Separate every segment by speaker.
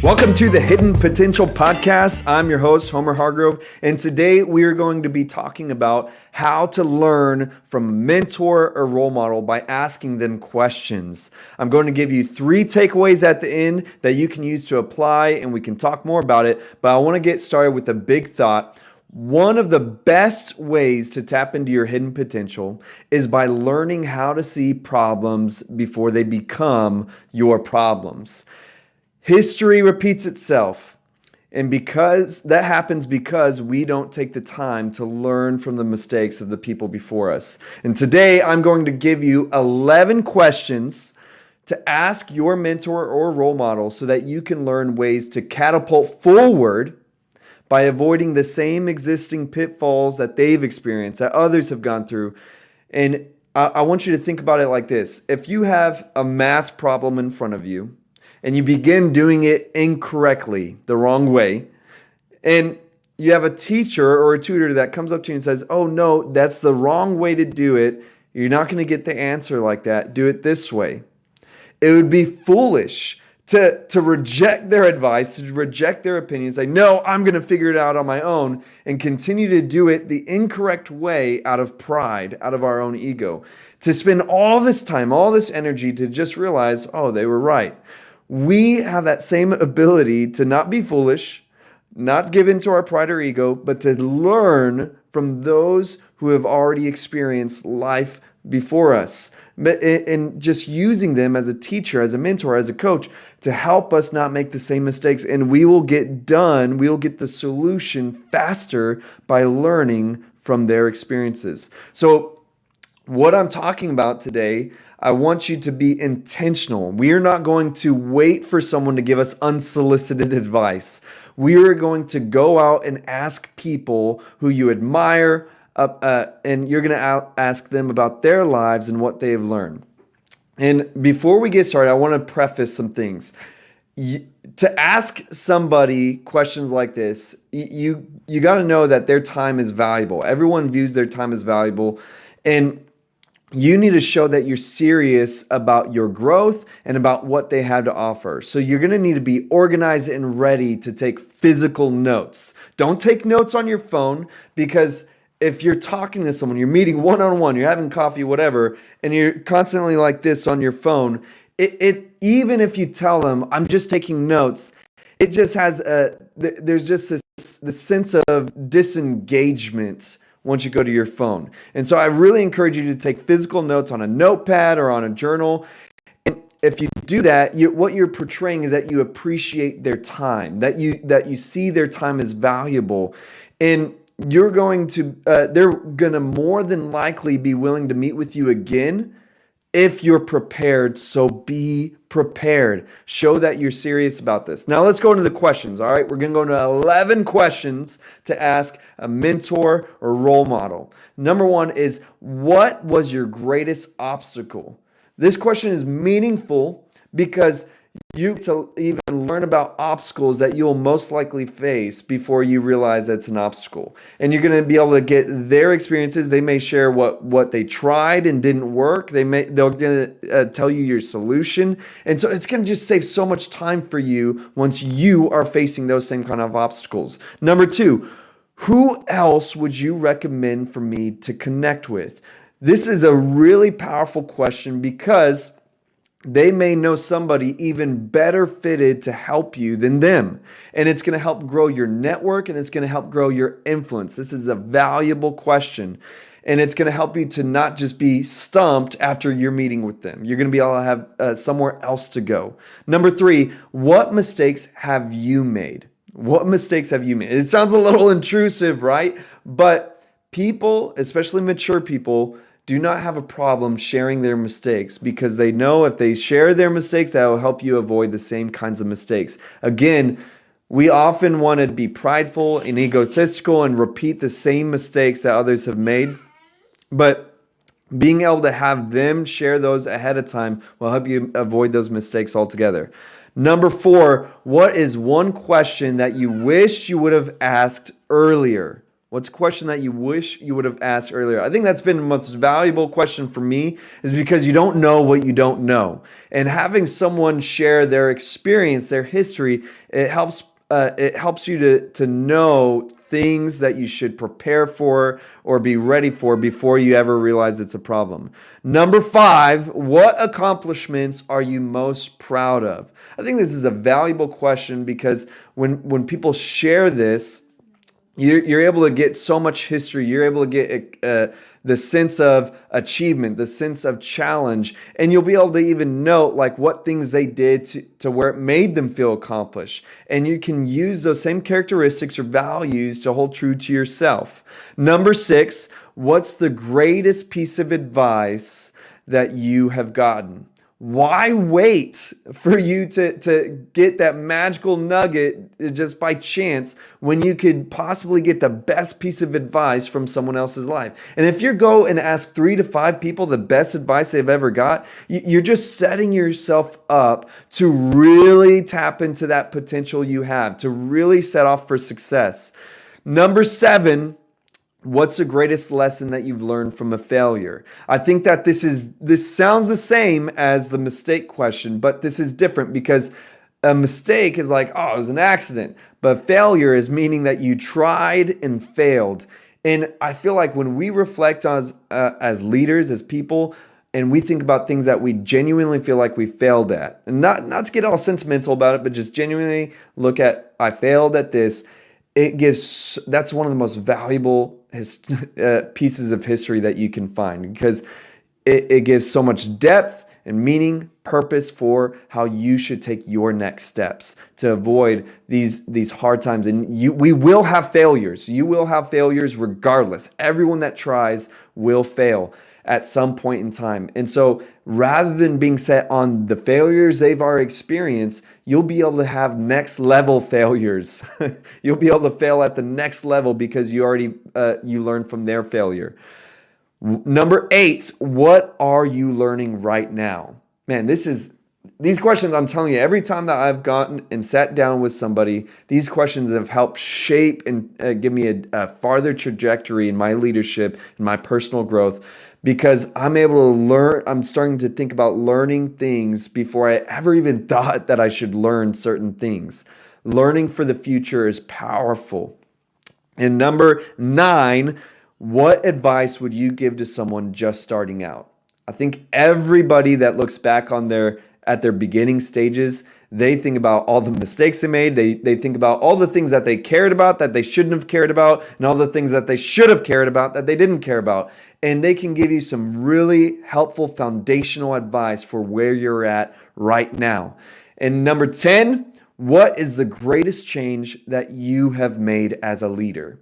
Speaker 1: Welcome to the Hidden Potential Podcast. I'm your host, Homer Hargrove, and today we are going to be talking about how to learn from a mentor or role model by asking them questions. I'm going to give you 3 takeaways at the end that you can use to apply, and we can talk more about it, but I want to get started with a big thought. One of the best ways to tap into your hidden potential is by learning how to see problems before they become your problems. History repeats itself, and because that happens because we don't take the time to learn from the mistakes of the people before us. And today I'm going to give you 11 questions to ask your mentor or role model so that you can learn ways to catapult forward by avoiding the same existing pitfalls that they've experienced, that others have gone through. And I want you to think about it like this. If you have a math problem in front of you, and you begin doing it incorrectly, the wrong way, and you have a teacher or a tutor that comes up to you and says, oh no, that's the wrong way to do it. You're not going to get the answer like that. Do it this way. It would be foolish to reject their advice, to reject their opinion, say, no, I'm going to figure it out on my own, and continue to do it the incorrect way out of pride, out of our own ego. To spend all this time, all this energy to just realize, oh, they were right. We have that same ability to not be foolish, not give into our pride or ego, but to learn from those who have already experienced life before us. And just using them as a teacher, as a mentor, as a coach to help us not make the same mistakes. And we will get the solution faster by learning from their experiences. So what I'm talking about today, I want you to be intentional. We are not going to wait for someone to give us unsolicited advice. We are going to go out and ask people who you admire, and you're going to ask them about their lives and what they have learned. And before we get started, I want to preface some things. To ask somebody questions like this, you got to know that their time is valuable. Everyone views their time as valuable, and you need to show that you're serious about your growth and about what they have to offer. So you're going to need to be organized and ready to take physical notes. Don't take notes on your phone, because if you're talking to someone, you're meeting one-on-one, you're having coffee, whatever, and you're constantly like this on your phone, even if you tell them, I'm just taking notes, it just has there's just this sense of disengagement once you go to your phone. And so I really encourage you to take physical notes on a notepad or on a journal. And if you do that, what you're portraying is that you appreciate their time, that you see their time as valuable. And they're going to more than likely be willing to meet with you again if you're prepared. So be prepared. Show that you're serious about this. Now let's go into the questions. All right, we're going to go into 11 questions to ask a mentor or role model. Number 1 is, what was your greatest obstacle? This question is meaningful because you get to even learn about obstacles that you'll most likely face before you realize that's an obstacle. And you're going to be able to get their experiences. They may share what they tried and didn't work. They're going to tell you your solution. And so it's going to just save so much time for you once you are facing those same kind of obstacles. Number 2, who else would you recommend for me to connect with? This is a really powerful question because they may know somebody even better fitted to help you than them. And it's going to help grow your network, and it's going to help grow your influence. This is a valuable question. And it's going to help you to not just be stumped after you're meeting with them. You're going to be able to have somewhere else to go. Number 3, what mistakes have you made? What mistakes have you made? It sounds a little intrusive, right? But people, especially mature people, do not have a problem sharing their mistakes because they know if they share their mistakes, that will help you avoid the same kinds of mistakes. Again, we often want to be prideful and egotistical and repeat the same mistakes that others have made. But being able to have them share those ahead of time will help you avoid those mistakes altogether. Number 4, what is one question that you wish you would have asked earlier? What's a question that you wish you would have asked earlier? I think that's been the most valuable question for me, is because you don't know what you don't know. And having someone share their experience, their history, it helps you to know things that you should prepare for or be ready for before you ever realize it's a problem. Number 5, what accomplishments are you most proud of? I think this is a valuable question because when people share this, you're able to get so much history. You're able to get the sense of achievement, the sense of challenge, and you'll be able to even note like what things they did to where it made them feel accomplished. And you can use those same characteristics or values to hold true to yourself. Number 6, what's the greatest piece of advice that you have gotten? Why wait for you to get that magical nugget just by chance when you could possibly get the best piece of advice from someone else's life? And if you go and ask 3 to 5 people the best advice they've ever got, you're just setting yourself up to really tap into that potential you have, to really set off for success. Number 7, what's the greatest lesson that you've learned from a failure? I think that this sounds the same as the mistake question, but this is different because a mistake is like, oh, it was an accident. But failure is meaning that you tried and failed. And I feel like when we reflect on as leaders, as people, and we think about things that we genuinely feel like we failed at, and not to get all sentimental about it, but just genuinely look at, I failed at this. That's one of the most valuable pieces of history that you can find, because it gives so much depth and meaning, purpose for how you should take your next steps to avoid these hard times. And we will have failures. You will have failures regardless. Everyone that tries will fail at some point in time. And so rather than being set on the failures they've already experienced, you'll be able to have next level failures. You'll be able to fail at the next level because you learned from their failure. Number 8, what are you learning right now? Man, these questions, I'm telling you, every time that I've gotten and sat down with somebody, these questions have helped shape and give me a farther trajectory in my leadership and my personal growth, because I'm able to learn. I'm starting to think about learning things before I ever even thought that I should learn certain things. Learning for the future is powerful. And number 9, what advice would you give to someone just starting out? I think everybody that looks back at their beginning stages, they think about all the mistakes they made. They think about all the things that they cared about that they shouldn't have cared about, and all the things that they should have cared about that they didn't care about. And they can give you some really helpful foundational advice for where you're at right now. And number 10, what is the greatest change that you have made as a leader?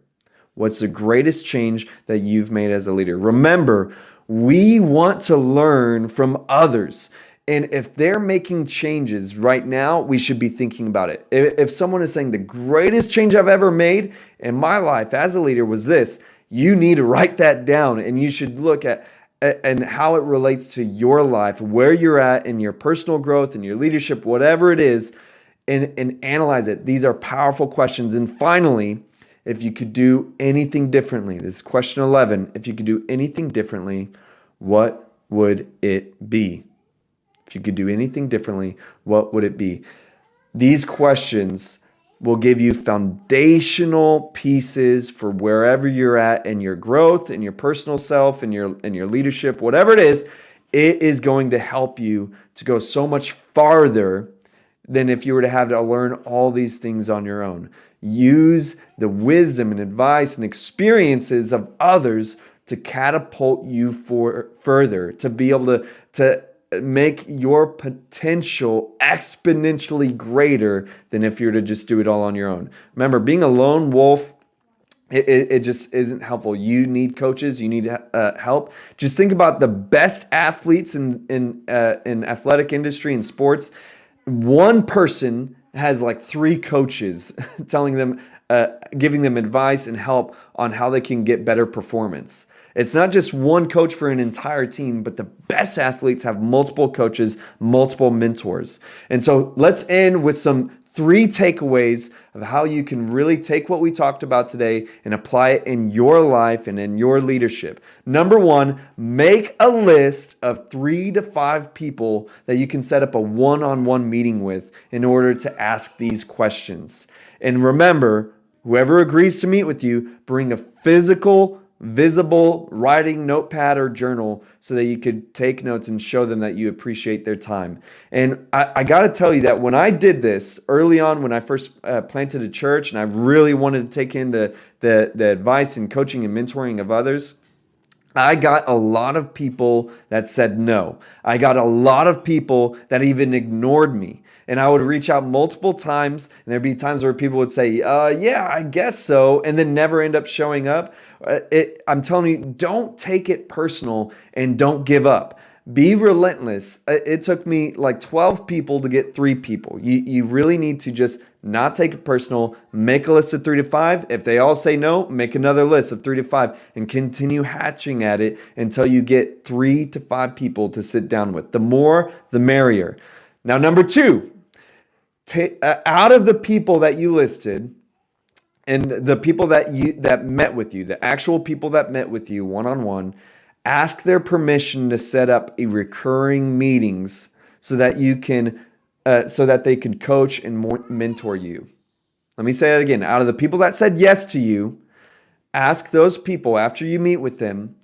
Speaker 1: What's the greatest change that you've made as a leader? Remember, we want to learn from others. And if they're making changes right now, we should be thinking about it. If someone is saying the greatest change I've ever made in my life as a leader was this, you need to write that down, and you should look at and how it relates to your life, where you're at in your personal growth and your leadership, whatever it is, and analyze it. These are powerful questions. And finally, if you could do anything differently, this is question 11. If you could do anything differently, what would it be? If you could do anything differently, what would it be? These questions will give you foundational pieces for wherever you're at in your growth, in your personal self, in your leadership, whatever it is going to help you to go so much farther than if you were to have to learn all these things on your own. Use the wisdom and advice and experiences of others to catapult you further, to be able to make your potential exponentially greater than if you were to just do it all on your own. Remember, being a lone wolf, it just isn't helpful. You need coaches. You need help. Just think about the best athletes in athletic industry and sports. One person has like 3 coaches telling them, giving them advice and help on how they can get better performance. It's not just one coach for an entire team, but the best athletes have multiple coaches, multiple mentors. And so let's end with some 3 takeaways of how you can really take what we talked about today and apply it in your life and in your leadership. Number 1, make a list of 3 to 5 people that you can set up a one-on-one meeting with in order to ask these questions. And remember, whoever agrees to meet with you, bring a physical, visible writing notepad or journal so that you could take notes and show them that you appreciate their time. And I got to tell you that when I did this early on, when I first planted a church and I really wanted to take in the advice and coaching and mentoring of others, I got a lot of people that said no. I got a lot of people that even ignored me. And I would reach out multiple times, and there'd be times where people would say, yeah, I guess so, and then never end up showing up. I'm telling you, don't take it personal and don't give up. Be relentless. It took me like 12 people to get 3 people. You really need to just not take it personal. Make a list of 3 to 5. If they all say no, make another list of 3 to 5 and continue hatching at it until you get 3 to 5 people to sit down with. The more, the merrier. Now, number 2, out of the people that you listed, and the people that met with you, the actual people that met with you one-on-one, ask their permission to set up a recurring meetings so that you can, so that they could coach and mentor you. Let me say that again. Out of the people that said yes to you, ask those people after you meet with them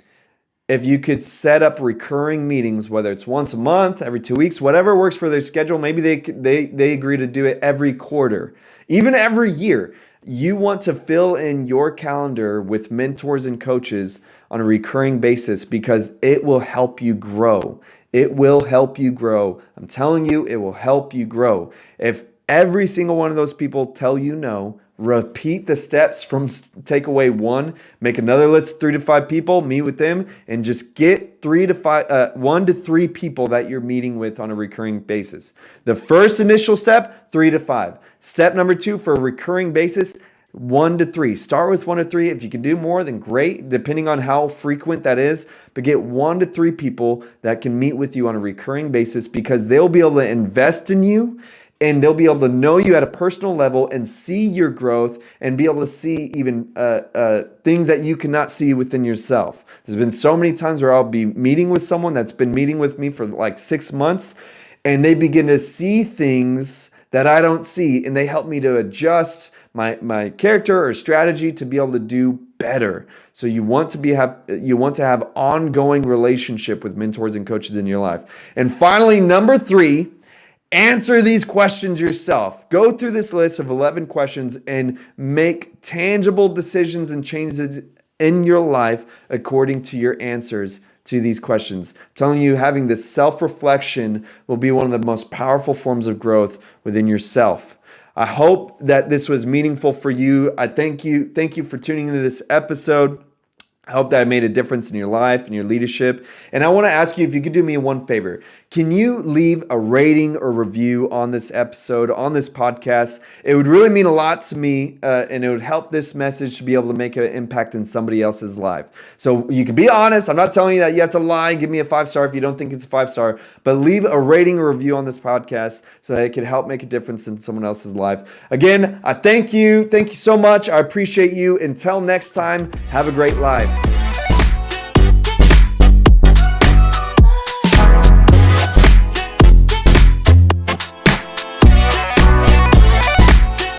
Speaker 1: if you could set up recurring meetings, whether it's once a month, every 2 weeks, whatever works for their schedule. Maybe they agree to do it every quarter, even every year. You want to fill in your calendar with mentors and coaches on a recurring basis because it will help you grow. It will help you grow. I'm telling you, it will help you grow. If every single one of those people tell you no, repeat the steps from takeaway 1, make another list of 3 to 5 people, meet with them, and just get 1 to 3 people that you're meeting with on a recurring basis. The first initial step, 3 to 5. Step number 2 for a recurring basis, 1 to 3. Start with 1 to 3. If you can do more, then great, depending on how frequent that is. But get 1 to 3 people that can meet with you on a recurring basis because they'll be able to invest in you and they'll be able to know you at a personal level and see your growth and be able to see even things that you cannot see within yourself. There's been so many times where I'll be meeting with someone that's been meeting with me for like 6 months and they begin to see things that I don't see, and they help me to adjust my character or strategy to be able to do better. So you want to have ongoing relationship with mentors and coaches in your life. And finally, number 3, answer these questions yourself. Go through this list of 11 questions and make tangible decisions and changes in your life according to your answers to these questions. I'm telling you, having this self-reflection will be one of the most powerful forms of growth within yourself. I hope that this was meaningful for you. I thank you for tuning into this episode. I hope that I made a difference in your life and your leadership. And I want to ask you if you could do me one favor. Can you leave a rating or review on this episode, on this podcast? It would really mean a lot to me, and it would help this message to be able to make an impact in somebody else's life. So you can be honest. I'm not telling you that you have to lie. Give me a 5-star if you don't think it's a 5-star, but leave a rating or review on this podcast so that it can help make a difference in someone else's life. Again, I thank you. Thank you so much. I appreciate you. Until next time, have a great life.